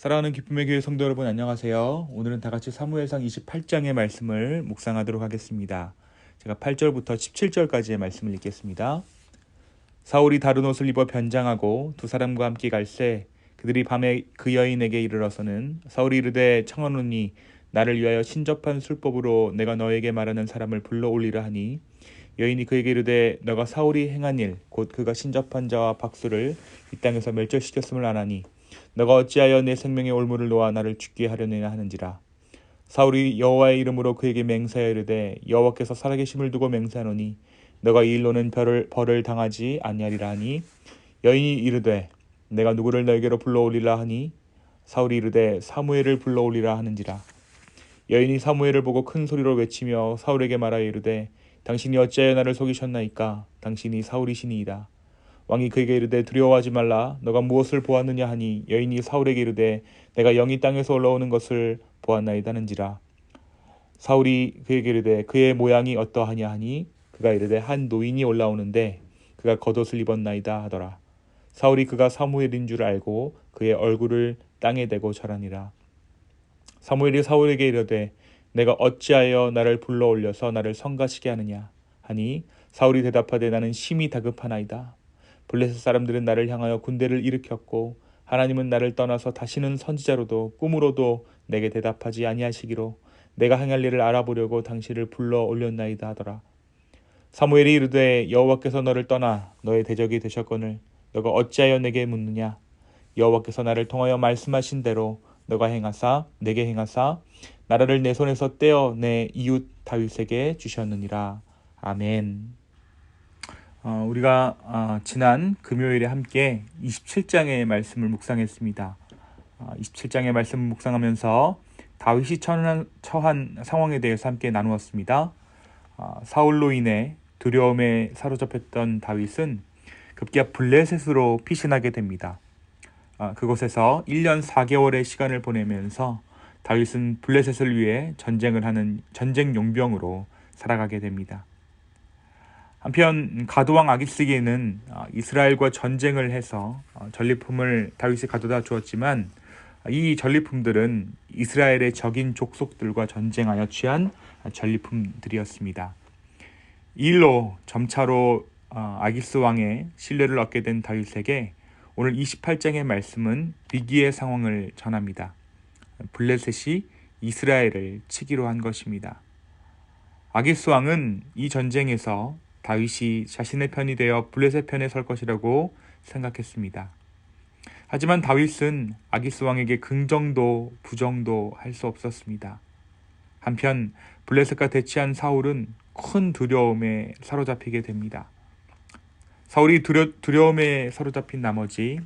사랑하는 기쁨의 교회 성도 여러분 안녕하세요. 오늘은 다 같이 사무엘상 28장의 말씀을 묵상하도록 하겠습니다. 제가 8절부터 17절까지의 말씀을 읽겠습니다. 사울이 다른 옷을 입어 변장하고 두 사람과 함께 갈새 그들이 밤에 그 여인에게 이르러서는 사울이 이르되 청하노니 나를 위하여 신접한 술법으로 내가 너에게 말하는 사람을 불러올리라 하니 여인이 그에게 이르되 너가 사울이 행한 일 곧 그가 신접한 자와 박수를 이 땅에서 멸절시켰음을 아나니 너가 어찌하여 내 생명의 올무를 놓아 나를 죽게 하려느냐 하는지라. 사울이 여호와의 이름으로 그에게 맹세하여 이르되 여호와께서 살아계심을 두고 맹세하노니 너가 이 일로는 벌을 당하지 아니하리라 하니 여인이 이르되 내가 누구를 너에게로 불러올리라 하니 사울이 이르되 사무엘을 불러올리라 하는지라. 여인이 사무엘을 보고 큰 소리로 외치며 사울에게 말하여 이르되 당신이 어찌하여 나를 속이셨나이까. 당신이 사울이시니이다. 왕이 그에게 이르되 두려워하지 말라. 너가 무엇을 보았느냐 하니 여인이 사울에게 이르되 내가 영이 땅에서 올라오는 것을 보았나이다 하는지라. 사울이 그에게 이르되 그의 모양이 어떠하냐 하니 그가 이르되 한 노인이 올라오는데 그가 겉옷을 입었나이다 하더라. 사울이 그가 사무엘인 줄 알고 그의 얼굴을 땅에 대고 절하니라. 사무엘이 사울에게 이르되 내가 어찌하여 나를 불러올려서 나를 성가시게 하느냐 하니 사울이 대답하되 나는 심히 다급하나이다. 블레셋 사람들은 나를 향하여 군대를 일으켰고 하나님은 나를 떠나서 다시는 선지자로도 꿈으로도 내게 대답하지 아니하시기로 내가 행할 일을 알아보려고 당신을 불러 올렸나이다 하더라. 사무엘이 이르되 여호와께서 너를 떠나 너의 대적이 되셨거늘 너가 어찌하여 내게 묻느냐. 여호와께서 나를 통하여 말씀하신 대로 너가 행하사 내게 행하사 나라를 내 손에서 떼어 내 이웃 다윗에게 주셨느니라. 아멘. 우리가 지난 금요일에 함께 27장의 말씀을 묵상했습니다. 27장의 말씀을 묵상하면서 다윗이 처한 상황에 대해서 함께 나누었습니다. 사울로 인해 두려움에 사로잡혔던 다윗은 급기야 블레셋으로 피신하게 됩니다. 그곳에서 1년 4개월의 시간을 보내면서 다윗은 블레셋을 위해 전쟁을 하는 전쟁 용병으로 살아가게 됩니다. 한편 가드왕 아기스에게는 이스라엘과 전쟁을 해서 전리품을 다윗이 가져다 주었지만 이 전리품들은 이스라엘의 적인 족속들과 전쟁하여 취한 전리품들이었습니다. 이 일로 점차로 아기스 왕의 신뢰를 얻게 된 다윗에게 오늘 28장의 말씀은 위기의 상황을 전합니다. 블레셋이 이스라엘을 치기로 한 것입니다. 아기스 왕은 이 전쟁에서 다윗이 자신의 편이 되어 블레셋 편에 설 것이라고 생각했습니다. 하지만 다윗은 아기스 왕에게 긍정도 부정도 할 수 없었습니다. 한편 블레셋과 대치한 사울은 큰 두려움에 사로잡히게 됩니다. 사울이 두려움에 사로잡힌 나머지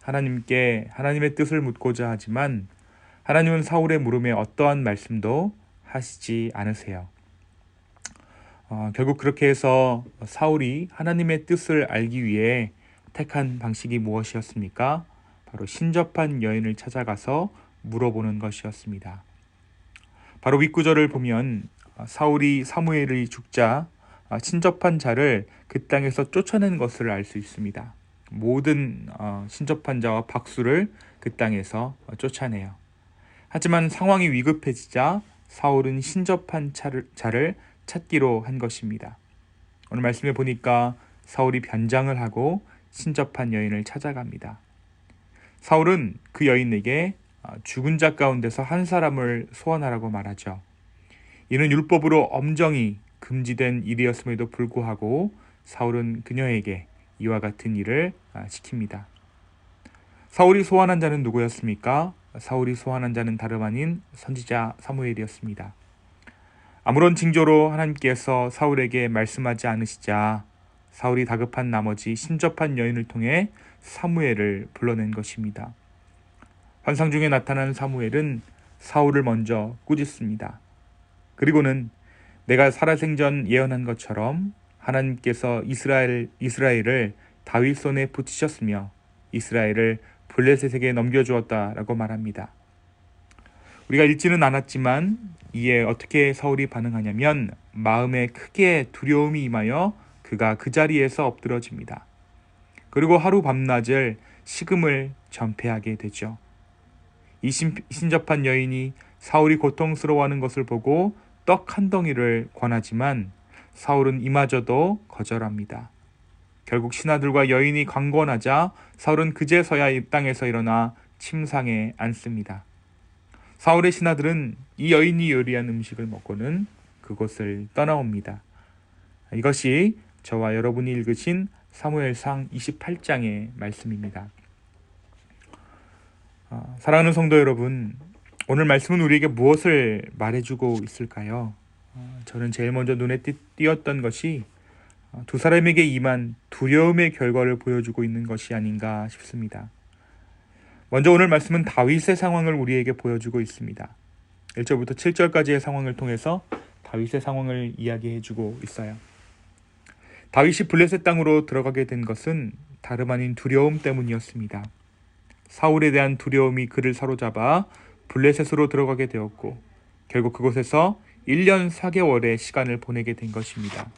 하나님의 뜻을 묻고자 하지만 하나님은 사울의 물음에 어떠한 말씀도 하시지 않으세요. 결국 그렇게 해서 사울이 하나님의 뜻을 알기 위해 택한 방식이 무엇이었습니까? 바로 신접한 여인을 찾아가서 물어보는 것이었습니다. 바로 윗구절을 보면 사울이 사무엘이 죽자 신접한 자를 그 땅에서 쫓아낸 것을 알 수 있습니다. 모든 신접한 자와 박수를 그 땅에서 쫓아내요. 하지만 상황이 위급해지자 사울은 신접한 자를 찾기로 한 것입니다. 오늘 말씀에 보니까 사울이 변장을 하고 신접한 여인을 찾아갑니다. 사울은 그 여인에게 죽은 자 가운데서 한 사람을 소환하라고 말하죠. 이는 율법으로 엄정히 금지된 일이었음에도 불구하고 사울은 그녀에게 이와 같은 일을 시킵니다. 사울이 소환한 자는 누구였습니까? 사울이 소환한 자는 다름 아닌 선지자 사무엘이었습니다. 아무런 징조로 하나님께서 사울에게 말씀하지 않으시자 사울이 다급한 나머지 신접한 여인을 통해 사무엘을 불러낸 것입니다. 환상 중에 나타난 사무엘은 사울을 먼저 꾸짖습니다. 그리고는 내가 살아생전 예언한 것처럼 하나님께서 이스라엘을 다윗 손에 붙이셨으며 이스라엘을 블레셋에게 넘겨주었다라고 말합니다. 우리가 읽지는 않았지만 이에 어떻게 사울이 반응하냐면 마음에 크게 두려움이 임하여 그가 그 자리에서 엎드러집니다. 그리고 하루 밤낮을 식음을 전폐하게 되죠. 이 신접한 여인이 사울이 고통스러워하는 것을 보고 떡 한 덩이를 권하지만 사울은 이마저도 거절합니다. 결국 신하들과 여인이 강권하자 사울은 그제서야 이 땅에서 일어나 침상에 앉습니다. 사울의 신하들은 이 여인이 요리한 음식을 먹고는 그곳을 떠나옵니다. 이것이 저와 여러분이 읽으신 사무엘상 28장의 말씀입니다. 사랑하는 성도 여러분, 오늘 말씀은 우리에게 무엇을 말해주고 있을까요? 저는 제일 먼저 눈에 띄었던 것이 두 사람에게 임한 두려움의 결과를 보여주고 있는 것이 아닌가 싶습니다. 먼저 오늘 말씀은 다윗의 상황을 우리에게 보여주고 있습니다. 1절부터 7절까지의 상황을 통해서 다윗의 상황을 이야기해주고 있어요. 다윗이 블레셋 땅으로 들어가게 된 것은 다름 아닌 두려움 때문이었습니다. 사울에 대한 두려움이 그를 사로잡아 블레셋으로 들어가게 되었고 결국 그곳에서 1년 4개월의 시간을 보내게 된 것입니다.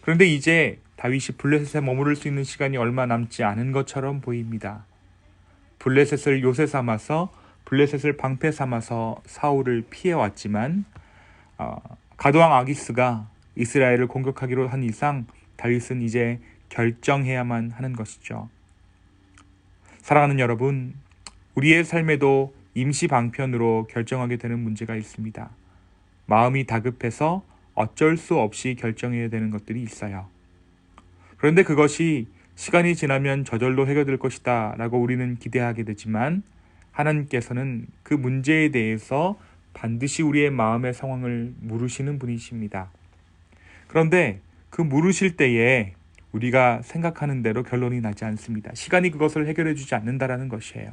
그런데 이제 다윗이 블레셋에 머무를 수 있는 시간이 얼마 남지 않은 것처럼 보입니다. 블레셋을 요새 삼아서 블레셋을 방패 삼아서 사울을 피해왔지만 가드왕 아기스가 이스라엘을 공격하기로 한 이상 다윗은 이제 결정해야만 하는 것이죠. 사랑하는 여러분, 우리의 삶에도 임시 방편으로 결정하게 되는 문제가 있습니다. 마음이 다급해서 어쩔 수 없이 결정해야 되는 것들이 있어요. 그런데 그것이 시간이 지나면 저절로 해결될 것이다 라고 우리는 기대하게 되지만 하나님께서는 그 문제에 대해서 반드시 우리의 마음의 상황을 물으시는 분이십니다. 그런데 그 물으실 때에 우리가 생각하는 대로 결론이 나지 않습니다. 시간이 그것을 해결해 주지 않는다라는 것이에요.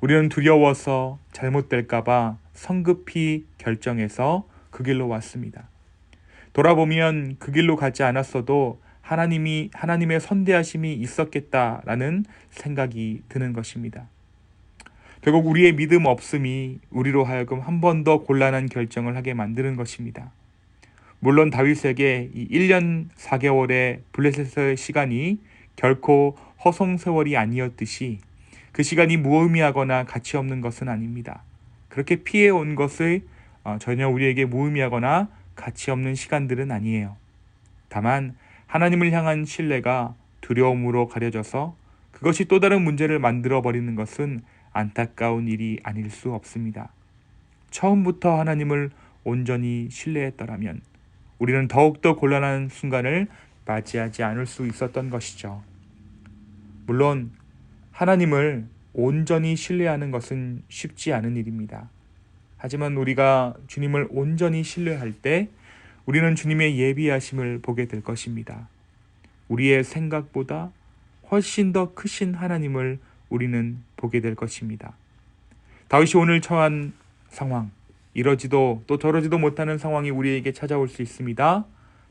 우리는 두려워서 잘못될까 봐 성급히 결정해서 그 길로 왔습니다. 돌아보면 그 길로 가지 않았어도 하나님의 선대하심이 있었겠다라는 생각이 드는 것입니다. 결국 우리의 믿음 없음이 우리로 하여금 한 번 더 곤란한 결정을 하게 만드는 것입니다. 물론 다윗에게 이 1년 4개월의 블레셋의 시간이 결코 허송세월이 아니었듯이 그 시간이 무의미하거나 가치 없는 것은 아닙니다. 그렇게 피해온 것을 전혀 우리에게 무의미하거나 가치 없는 시간들은 아니에요. 다만 하나님을 향한 신뢰가 두려움으로 가려져서 그것이 또 다른 문제를 만들어버리는 것은 안타까운 일이 아닐 수 없습니다. 처음부터 하나님을 온전히 신뢰했더라면 우리는 더욱더 곤란한 순간을 맞이하지 않을 수 있었던 것이죠. 물론 하나님을 온전히 신뢰하는 것은 쉽지 않은 일입니다. 하지만 우리가 주님을 온전히 신뢰할 때 우리는 주님의 예비하심을 보게 될 것입니다. 우리의 생각보다 훨씬 더 크신 하나님을 우리는 보게 될 것입니다. 다윗이 오늘 처한 상황, 이러지도 또 저러지도 못하는 상황이 우리에게 찾아올 수 있습니다.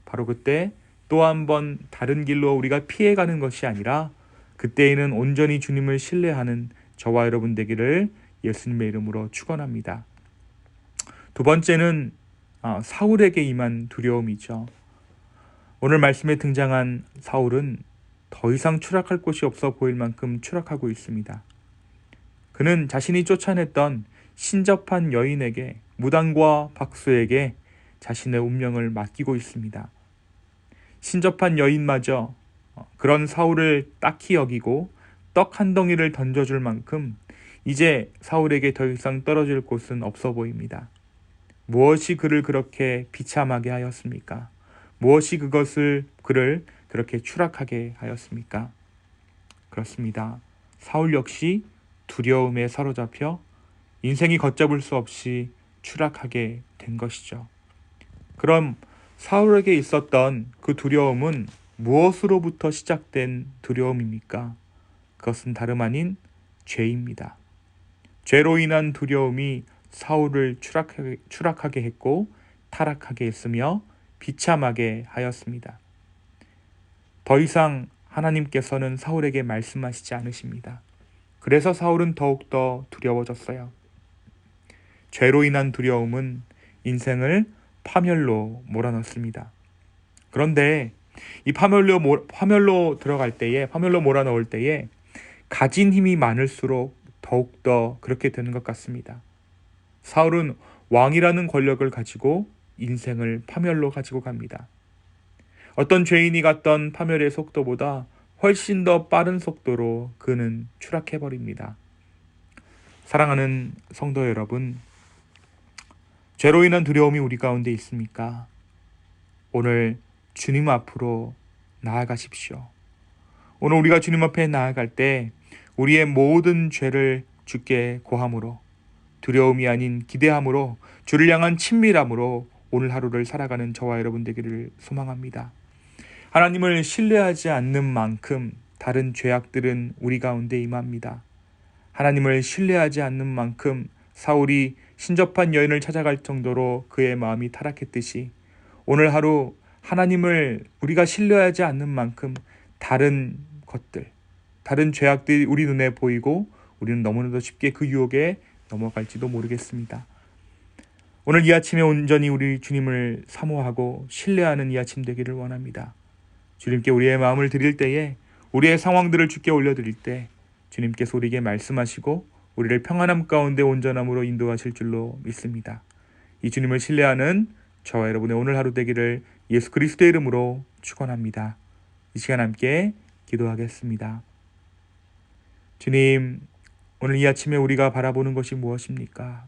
바로 그때 또 한 번 다른 길로 우리가 피해가는 것이 아니라 그때에는 온전히 주님을 신뢰하는 저와 여러분 되기를 예수님의 이름으로 축원합니다. 두 번째는 사울에게 임한 두려움이죠. 오늘 말씀에 등장한 사울은 더 이상 추락할 곳이 없어 보일 만큼 추락하고 있습니다. 그는 자신이 쫓아냈던 신접한 여인에게, 무당과 박수에게 자신의 운명을 맡기고 있습니다. 신접한 여인마저 그런 사울을 딱히 여기고 떡 한 덩이를 던져줄 만큼 이제 사울에게 더 이상 떨어질 곳은 없어 보입니다. 무엇이 그를 그렇게 비참하게 하였습니까? 무엇이 그를 그렇게 추락하게 하였습니까? 그렇습니다. 사울 역시 두려움에 사로잡혀 인생이 걷잡을 수 없이 추락하게 된 것이죠. 그럼 사울에게 있었던 그 두려움은 무엇으로부터 시작된 두려움입니까? 그것은 다름 아닌 죄입니다. 죄로 인한 두려움이 사울을 추락하게 했고 타락하게 했으며 비참하게 하였습니다. 더 이상 하나님께서는 사울에게 말씀하시지 않으십니다. 그래서 사울은 더욱더 두려워졌어요. 죄로 인한 두려움은 인생을 파멸로 몰아넣습니다. 그런데 이 파멸로 몰아넣을 때에 가진 힘이 많을수록 더욱더 그렇게 되는 것 같습니다. 사울은 왕이라는 권력을 가지고 인생을 파멸로 가지고 갑니다. 어떤 죄인이 갔던 파멸의 속도보다 훨씬 더 빠른 속도로 그는 추락해버립니다. 사랑하는 성도 여러분, 죄로 인한 두려움이 우리 가운데 있습니까? 오늘 주님 앞으로 나아가십시오. 오늘 우리가 주님 앞에 나아갈 때 우리의 모든 죄를 주께 고함으로, 두려움이 아닌 기대함으로, 주를 향한 친밀함으로 오늘 하루를 살아가는 저와 여러분 되기를 소망합니다. 하나님을 신뢰하지 않는 만큼 다른 죄악들은 우리 가운데 임합니다. 하나님을 신뢰하지 않는 만큼 사울이 신접한 여인을 찾아갈 정도로 그의 마음이 타락했듯이 오늘 하루 하나님을 우리가 신뢰하지 않는 만큼 다른 것들, 다른 죄악들이 우리 눈에 보이고 우리는 너무나도 쉽게 그 유혹에 넘어갈지도 모르겠습니다. 오늘 이 아침에 온전히 우리 주님을 사모하고 신뢰하는 이 아침 되기를 원합니다. 주님께 우리의 마음을 드릴 때에, 우리의 상황들을 주께 올려드릴 때 주님께서 우리에게 말씀하시고 우리를 평안함 가운데 온전함으로 인도하실 줄로 믿습니다. 이 주님을 신뢰하는 저와 여러분의 오늘 하루 되기를 예수 그리스도의 이름으로 축원합니다. 이 시간 함께 기도하겠습니다. 주님, 오늘 이 아침에 우리가 바라보는 것이 무엇입니까?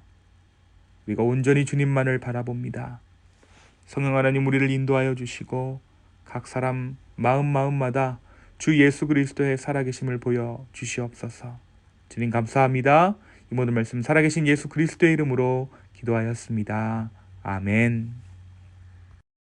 우리가 온전히 주님만을 바라봅니다. 성령 하나님, 우리를 인도하여 주시고 각 사람 마음마다 주 예수 그리스도의 살아계심을 보여 주시옵소서. 주님 감사합니다. 이 모든 말씀 살아계신 예수 그리스도의 이름으로 기도하였습니다. 아멘.